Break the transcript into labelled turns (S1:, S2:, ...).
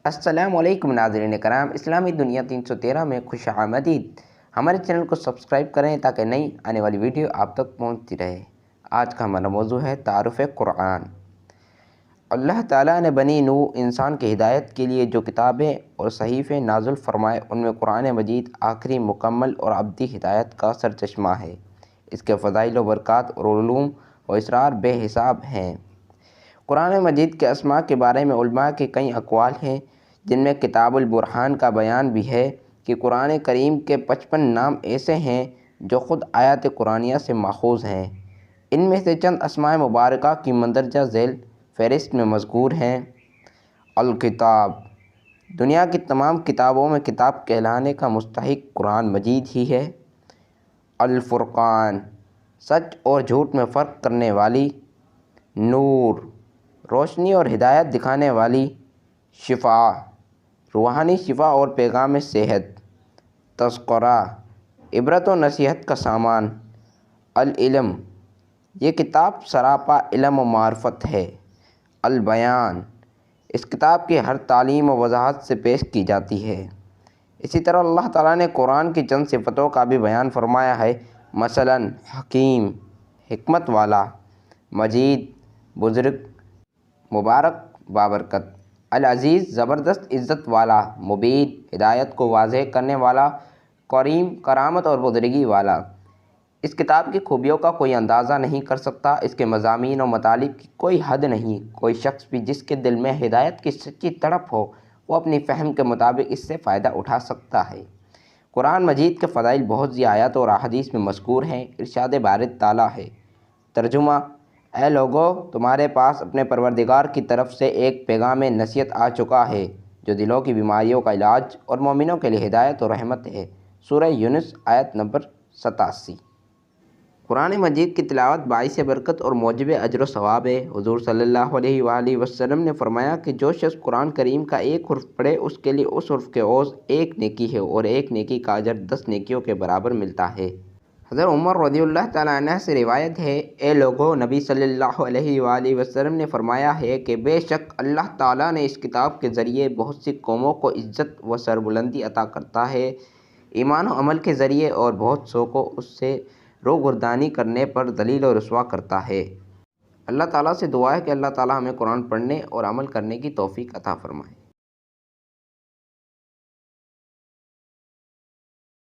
S1: السلام علیکم ناظرین کرام، اسلامی دنیا 313 میں خوش آمدید۔ ہمارے چینل کو سبسکرائب کریں تاکہ نئی آنے والی ویڈیو آپ تک پہنچتی رہے۔ آج کا ہمارا موضوع ہے تعارف قرآن۔ اللہ تعالیٰ نے بنی نوح انسان کی ہدایت کے لیے جو کتابیں اور صحیفے نازل فرمائے ان میں قرآن مجید آخری مکمل اور ابدی ہدایت کا سرچشمہ ہے۔ اس کے فضائل و برکات اور علوم و اسرار بے حساب ہیں۔ قرآن مجید کے اسماء کے بارے میں علماء کے کئی اقوال ہیں، جن میں کتاب البرہان کا بیان بھی ہے کہ قرآن کریم کے 55 نام ایسے ہیں جو خود آیات قرآنیہ سے ماخوذ ہیں۔ ان میں سے چند اسماء مبارکہ کی مندرجہ ذیل فہرست میں مذکور ہیں۔ الکتاب، دنیا کی تمام کتابوں میں کتاب کہلانے کا مستحق قرآن مجید ہی ہے۔ الفرقان، سچ اور جھوٹ میں فرق کرنے والی۔ نور، روشنی اور ہدایت دکھانے والی۔ شفاء، روحانی شفا اور پیغام صحت۔ تذکرہ، عبرت و نصیحت کا سامان۔ العلم، یہ کتاب سراپا علم و معرفت ہے۔ البیان، اس کتاب کی ہر تعلیم و وضاحت سے پیش کی جاتی ہے۔ اسی طرح اللہ تعالیٰ نے قرآن کی چند صفتوں کا بھی بیان فرمایا ہے، مثلاً حکیم، حکمت والا، مجید، بزرگ، مبارک، بابرکت، العزیز، زبردست عزت والا، مبین، ہدایت کو واضح کرنے والا، کریم، کرامت اور بزرگی والا۔ اس کتاب کی خوبیوں کا کوئی اندازہ نہیں کر سکتا۔ اس کے مضامین و مطالب کی کوئی حد نہیں۔ کوئی شخص بھی جس کے دل میں ہدایت کی سچی تڑپ ہو وہ اپنی فہم کے مطابق اس سے فائدہ اٹھا سکتا ہے۔ قرآن مجید کے فضائل بہت سی آیات اور احادیث میں مذکور ہیں۔ ارشاد باری تعالیٰ ہے۔ ترجمہ: اے لوگو، تمہارے پاس اپنے پروردگار کی طرف سے ایک پیغام نصیحت آ چکا ہے جو دلوں کی بیماریوں کا علاج اور مومنوں کے لیے ہدایت و رحمت ہے۔ سورہ یونس آیت نمبر 87۔ قرآن مجید کی تلاوت باعث برکت اور موجب اجر و ثواب ہے۔ حضور صلی اللہ علیہ وآلہ وسلم نے فرمایا کہ جو شخص قرآن کریم کا ایک حرف پڑھے اس کے لیے اس حرف کے عوض ایک نیکی ہے اور ایک نیکی کا اجر 10 نیکیوں کے برابر ملتا ہے۔ حضرت عمر رضی اللہ تعالیٰ عنہ سے روایت ہے، اے لوگو، نبی صلی اللہ علیہ وآلہ وسلم نے فرمایا ہے کہ بے شک اللہ تعالیٰ نے اس کتاب کے ذریعے بہت سی قوموں کو عزت و سربلندی عطا کرتا ہے، ایمان و عمل کے ذریعے، اور بہت سو کو اس سے روگردانی کرنے پر ذلیل و رسوا کرتا ہے۔ اللہ تعالیٰ سے دعا ہے کہ اللہ تعالیٰ ہمیں قرآن پڑھنے اور عمل کرنے کی توفیق عطا فرمائے۔